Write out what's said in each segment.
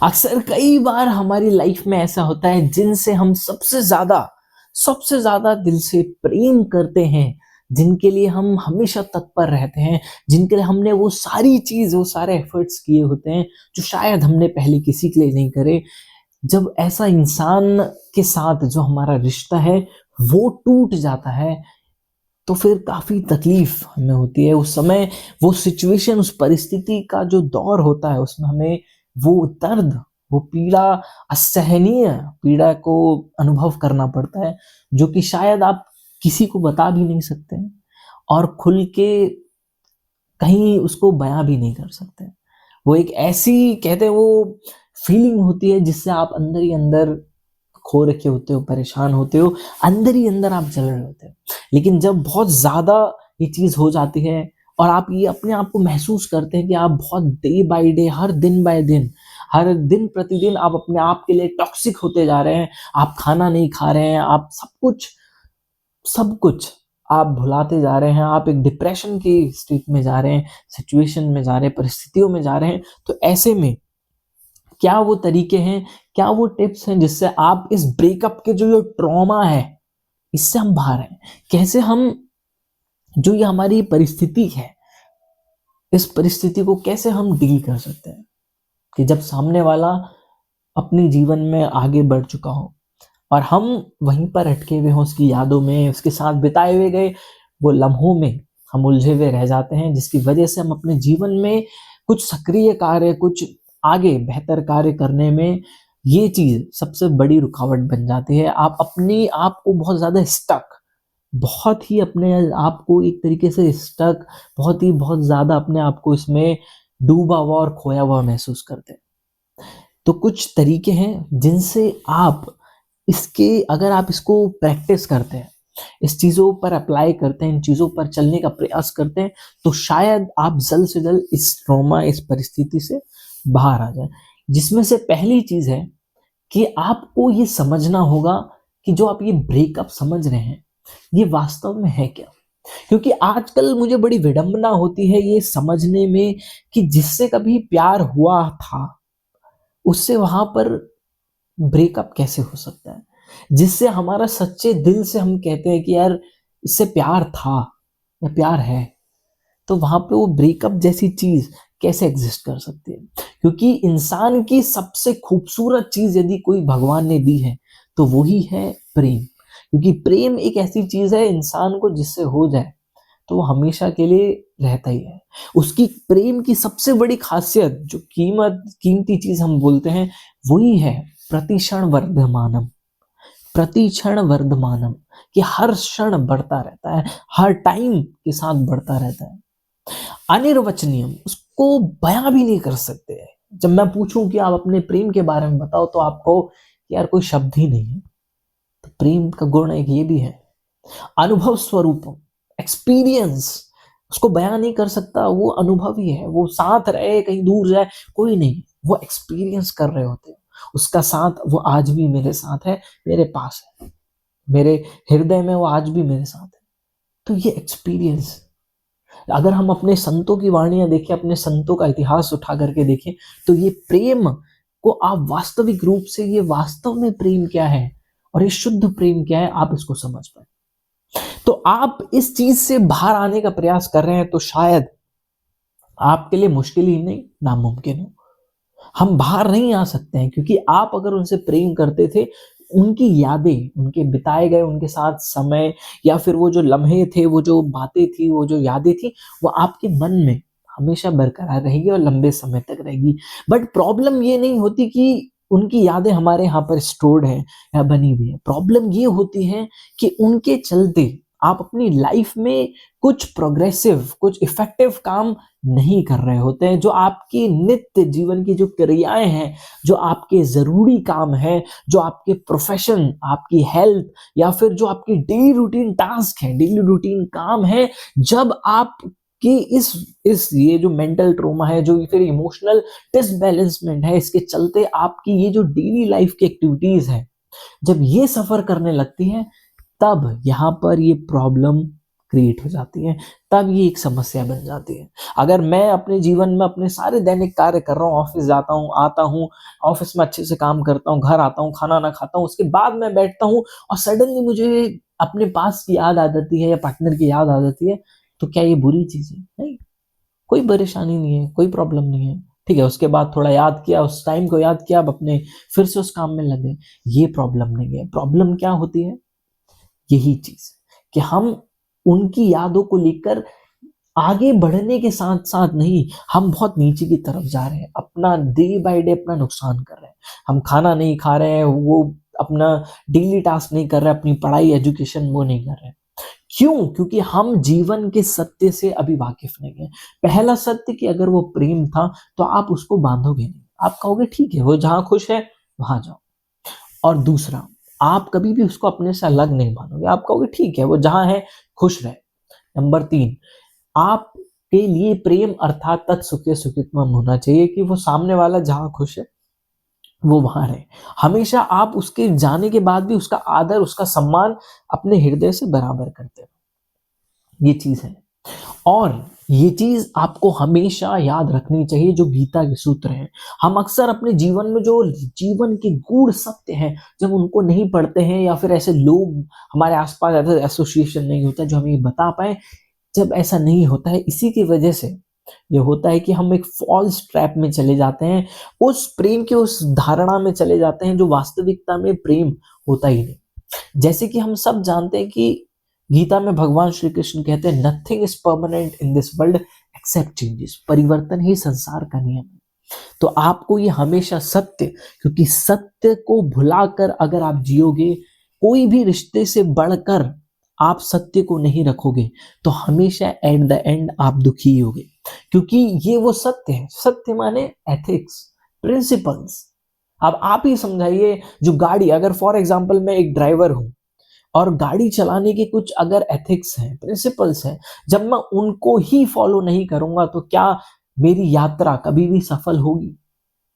अक्सर कई बार हमारी लाइफ में ऐसा होता है जिनसे हम सबसे ज़्यादा दिल से प्रेम करते हैं, जिनके लिए हम हमेशा तत्पर रहते हैं, जिनके लिए हमने वो सारी चीज़, वो सारे एफर्ट्स किए होते हैं, जो शायद हमने पहले किसी के लिए नहीं करे। जब ऐसा इंसान के साथ जो हमारा रिश्ता है, वो टूट जाता है, तो फिर काफ़ी तकलीफ़ हमें होती है। उस समय वो सिचुएशन, उस परिस्थिति का जो दौर होता है, उसमें हमें वो दर्द, वो पीड़ा, असहनीय पीड़ा को अनुभव करना पड़ता है, जो कि शायद आप किसी को बता भी नहीं सकते हैं और खुल के कहीं उसको बयाँ भी नहीं कर सकते। वो एक ऐसी, कहते हैं, वो फीलिंग होती है जिससे आप अंदर ही अंदर खो रखे होते हो, परेशान होते हो, अंदर ही अंदर आप जल रहे होते हो। लेकिन जब बहुत ज़्यादा ये चीज़ हो जाती है और आप ये अपने आप को महसूस करते हैं कि आप बहुत डे बाय डे, हर दिन बाय दिन, हर दिन प्रतिदिन आप अपने आप के लिए टॉक्सिक होते जा रहे हैं, आप खाना नहीं खा रहे हैं, आप सब कुछ आप भुलाते जा रहे हैं, आप एक डिप्रेशन की स्टेट में जा रहे हैं, सिचुएशन में जा रहे हैं, परिस्थितियों में जा रहे हैं। तो ऐसे में क्या वो तरीके हैं, क्या वो टिप्स हैं जिससे आप इस ब्रेकअप के जो ये ट्रॉमा है, इससे हम बाहर आएँ? कैसे हम, जो ये हमारी परिस्थिति है, इस परिस्थिति को कैसे हम डील कर सकते हैं कि जब सामने वाला अपने जीवन में आगे बढ़ चुका हो और हम वहीं पर अटके हुए हों, उसकी यादों में, उसके साथ बिताए हुए गए वो लम्हों में हम उलझे हुए रह जाते हैं, जिसकी वजह से हम अपने जीवन में कुछ सक्रिय कार्य, कुछ आगे बेहतर कार्य करने में ये चीज़ सबसे बड़ी रुकावट बन जाती है। आप अपने आप को बहुत ही अपने आप को एक तरीके से स्टक, बहुत ज़्यादा अपने आप को इसमें डूबा हुआ और खोया हुआ महसूस करते हैं। तो कुछ तरीके हैं जिनसे आप इसके, अगर आप इसको प्रैक्टिस करते हैं, इस चीज़ों पर अप्लाई करते हैं, इन चीज़ों पर चलने का प्रयास करते हैं, तो शायद आप जल्द से जल्द इस ट्रॉमा, इस परिस्थिति से बाहर आ जाएँ। जिसमें से पहली चीज़ है कि आपको ये समझना होगा कि जो आप ये ब्रेकअप समझ रहे हैं, ये वास्तव में है क्या? क्योंकि आजकल मुझे बड़ी विडंबना होती है ये समझने में कि जिससे कभी प्यार हुआ था, उससे वहाँ पर ब्रेकअप कैसे हो सकता है? जिससे हमारा सच्चे दिल से हम कहते हैं कि यार इससे प्यार था या प्यार है, तो वहाँ पे वो ब्रेकअप जैसी चीज़ कैसे एग्ज़िस्ट कर सकती है? क्योंकि इंसान की सबसे खूबसूरत चीज़ यदि कोई भगवान ने दी है, तो वो ही है प्रेम। क्योंकि प्रेम एक ऐसी चीज़ है, इंसान को जिससे हो जाए, तो वो हमेशा के लिए रहता ही है। उसकी प्रेम की सबसे बड़ी ख़ासियत, जो कीमती चीज़ हम बोलते हैं, वही है प्रतिक्षण वर्धमानम्। प्रतिक्षण वर्धमानम्, कि हर क्षण बढ़ता रहता है, हर टाइम के साथ बढ़ता रहता है। अनिर्वचनीयम, उसको बयां भी नहीं कर सकते हैं। जब मैं पूछूं कि आप अपने प्रेम के बारे में बताओ, तो आप कहो कि यार कोई शब्द ही नहीं है। तो प्रेम का गुण एक ये भी है, अनुभव स्वरूपम, एक्सपीरियंस, उसको बयां नहीं कर सकता, वो अनुभव ही है। वो साथ रहे, कहीं दूर जाए, कोई नहीं, वो एक्सपीरियंस कर रहे होते हैं उसका साथ। वो आज भी मेरे साथ है, मेरे पास है, मेरे हृदय में वो आज भी मेरे साथ है। तो ये एक्सपीरियंस, अगर हम अपने संतों की वाणियां देखें, अपने संतों का इतिहास उठा करके देखें, तो ये प्रेम को आप वास्तविक रूप से, ये वास्तव में प्रेम क्या है और ये शुद्ध प्रेम क्या है, आप इसको समझ पाए। तो आप इस चीज से बाहर आने का प्रयास कर रहे हैं, तो शायद आपके लिए मुश्किल ही नहीं, नामुमकिन हो। हम बाहर नहीं आ सकते हैं, क्योंकि आप अगर उनसे प्रेम करते थे, उनकी यादें, उनके बिताए गए उनके साथ समय, या फिर वो जो लम्हे थे, वो जो बातें थी, वो जो यादें थी, वो आपके मन में हमेशा बरकरार रहेगी और लंबे समय तक रहेगी। बट प्रॉब्लम ये नहीं होती कि उनकी यादें हमारे यहाँ पर स्टोर्ड हैं या बनी हुई है। प्रॉब्लम ये होती है कि उनके चलते आप अपनी लाइफ में कुछ प्रोग्रेसिव, कुछ इफेक्टिव काम नहीं कर रहे होते हैं। जो आपकी नित्य जीवन की जो क्रियाएं हैं, जो आपके ज़रूरी काम हैं, जो आपके प्रोफेशन, आपकी हेल्थ, या फिर जो आपकी डेली रूटीन टास्क है, डेली रूटीन काम है, जब आप कि इस ये जो मेंटल ट्रॉमा है, जो फिर इमोशनल डिसबैलेंसमेंट है, इसके चलते आपकी ये जो डेली लाइफ की एक्टिविटीज है, जब ये सफर करने लगती है, तब यहाँ पर ये प्रॉब्लम क्रिएट हो जाती है, तब ये एक समस्या बन जाती है। अगर मैं अपने जीवन में अपने सारे दैनिक कार्य कर रहा हूँ, ऑफिस जाता हूँ, आता हूँ, ऑफिस में अच्छे से काम करता हूँ, घर आता हूँ, खाना ना खाता हूँ, उसके बाद मैं बैठता हूँ और सडनली मुझे अपने पास की याद आ जाती है या पार्टनर की याद आ जाती है, तो क्या ये बुरी चीज है? नहीं, कोई परेशानी नहीं है, कोई प्रॉब्लम नहीं है। ठीक है, उसके बाद थोड़ा याद किया, उस टाइम को याद किया, अब अपने फिर से उस काम में लगे, ये प्रॉब्लम नहीं है। प्रॉब्लम क्या होती है? यही चीज कि हम उनकी यादों को लेकर आगे बढ़ने के साथ साथ नहीं, हम बहुत नीचे की तरफ जा रहे हैं, अपना डे बाय डे अपना नुकसान कर रहे हैं। हम खाना नहीं खा रहे हैं, वो अपना डेली टास्क नहीं कर रहे, अपनी पढ़ाई एजुकेशन वो नहीं कर रहे। क्यों? क्योंकि हम जीवन के सत्य से अभी वाकिफ नहीं है। पहला सत्य कि अगर वो प्रेम था तो आप उसको बांधोगे नहीं, आप कहोगे ठीक है, वो जहां खुश है वहां जाओ। और दूसरा, आप कभी भी उसको अपने से अलग नहीं मानोगे, आप कहोगे ठीक है, वो जहां है खुश रहे। नंबर 3, आपके लिए प्रेम अर्थात तत्सुखे सुखित्वम होना चाहिए कि वो सामने वाला जहां खुश है वो वहां रहे। हमेशा आप उसके जाने के बाद भी उसका आदर, उसका सम्मान अपने हृदय से बराबर करते हो। ये चीज है। और ये चीज आपको हमेशा याद रखनी चाहिए, जो गीता के सूत्र हैं। हम अक्सर अपने जीवन में जो जीवन के गूढ़ सत्य हैं, जब उनको नहीं पढ़ते हैं या फिर ऐसे लोग हमारे आसपास, ऐसा एसोसिएशन नहीं होता जो हमें ये बता पाए, जब ऐसा नहीं होता है, इसी की वजह से ये होता है कि हम एक फॉल्स ट्रैप में चले जाते हैं, उस प्रेम के उस धारणा में चले जाते हैं जो वास्तविकता में प्रेम होता ही नहीं। जैसे कि हम सब जानते हैं कि गीता में भगवान श्री कृष्ण कहते हैं nothing is permanent in this world accept changes, परिवर्तन ही संसार का नियम है। तो आपको ये हमेशा सत्य, क्योंकि सत्य को भुलाकर अगर आप जियोगे, कोई भी रिश्ते से बढ़कर आप सत्य को नहीं रखोगे, तो हमेशा एट द एंड आप दुखी होगे। क्योंकि ये वो सत्य है। सत्य माने एथिक्स, प्रिंसिपल्स। अब आप ही समझाइए, जो गाड़ी, अगर फॉर एग्जांपल मैं एक ड्राइवर हूं और गाड़ी चलाने के कुछ अगर एथिक्स हैं, प्रिंसिपल्स हैं, जब मैं उनको ही फॉलो नहीं करूंगा तो क्या मेरी यात्रा कभी भी सफल होगी?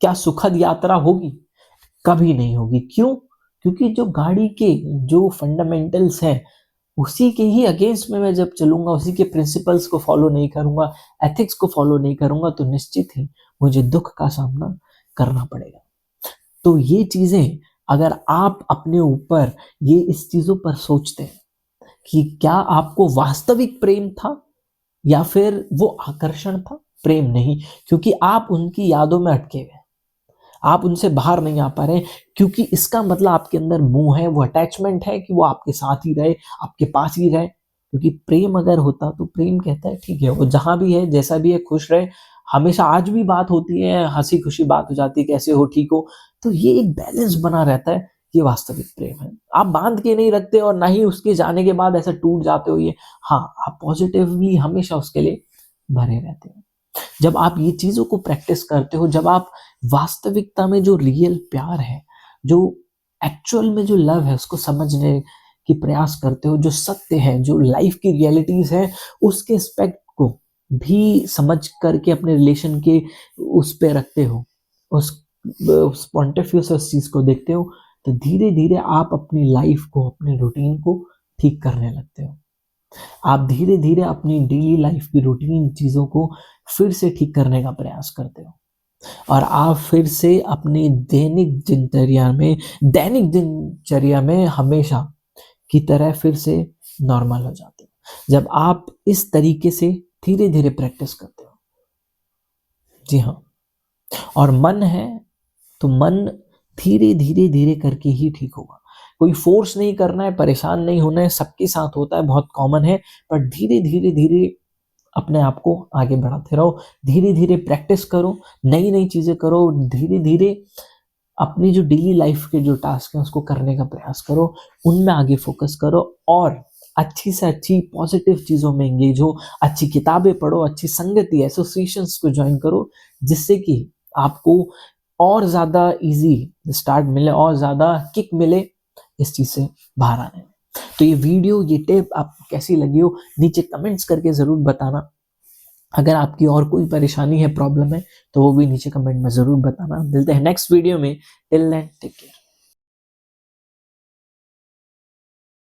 क्या सुखद यात्रा होगी? कभी नहीं होगी। क्यों? क्योंकि जो गाड़ी के जो फंडामेंटल्स हैं, उसी के ही अगेंस्ट में मैं जब चलूंगा, उसी के प्रिंसिपल्स को फॉलो नहीं करूंगा, एथिक्स को फॉलो नहीं करूंगा, तो निश्चित ही मुझे दुख का सामना करना पड़ेगा। तो ये चीजें अगर आप अपने ऊपर ये इस चीजों पर सोचते हैं कि क्या आपको वास्तविक प्रेम था या फिर वो आकर्षण था, प्रेम नहीं, क्योंकि आप उनकी यादों में अटके हुए हैं, आप उनसे बाहर नहीं आ पा रहे, क्योंकि इसका मतलब आपके अंदर मोह है, वो अटैचमेंट है कि वो आपके साथ ही रहे, आपके पास ही रहे। क्योंकि प्रेम अगर होता तो प्रेम कहता है ठीक है, वो जहां भी है, जैसा भी है, खुश रहे। हमेशा आज भी बात होती है, हंसी खुशी बात हो जाती है, कैसे हो, ठीक हो। तो ये एक बैलेंस बना रहता है, ये वास्तविक प्रेम है। आप बांध के नहीं रखते और ना ही उसके जाने के बाद ऐसा टूट जाते हो। ये, हाँ, आप पॉजिटिवली हमेशा उसके लिए भरे रहते हो। जब आप ये चीजों को प्रैक्टिस करते हो, जब आप वास्तविकता में जो रियल प्यार है, जो एक्चुअल में जो लव है, उसको समझने की प्रयास करते हो, जो सत्य है, जो लाइफ की रियलिटीज है, उसके एस्पेक्ट को भी समझ करके अपने रिलेशन के उस पे रखते हो, उस पॉइंट ऑफ व्यू से उस चीज को देखते हो, तो धीरे धीरे आप अपनी लाइफ को, अपने रूटीन को ठीक करने लगते हो। आप धीरे धीरे अपनी डेली लाइफ की रूटीन चीजों को फिर से ठीक करने का प्रयास करते हो, और आप फिर से अपनी दैनिक दिनचर्या में हमेशा की तरह फिर से नॉर्मल हो जाते हो, जब आप इस तरीके से धीरे धीरे प्रैक्टिस करते हो। जी हाँ। और मन है तो मन धीरे धीरे धीरे करके ही ठीक होगा। कोई फोर्स नहीं करना है, परेशान नहीं होना है, सबके साथ होता है, बहुत कॉमन है। पर धीरे धीरे धीरे अपने आप को आगे बढ़ाते रहो, धीरे धीरे प्रैक्टिस करो, नई नई चीजें करो, धीरे धीरे अपनी जो डेली लाइफ के जो टास्क हैं उसको करने का प्रयास करो, उनमें आगे फोकस करो, और अच्छी से अच्छी पॉजिटिव चीजों में एंगेज हो, अच्छी किताबें पढ़ो, अच्छी संगति एसोसिएशंस को ज्वाइन करो, जिससे कि आपको और ज्यादा इजी स्टार्ट मिले, और ज्यादा किक मिले इस चीज से बाहर आने में। तो ये वीडियो, ये टिप आपको कैसी लगी हो, नीचे कमेंट्स करके जरूर बताना। अगर आपकी और कोई परेशानी है, प्रॉब्लम है, तो वो भी नीचे कमेंट में जरूर बताना। मिलते हैं नेक्स्ट वीडियो में। Till then take care.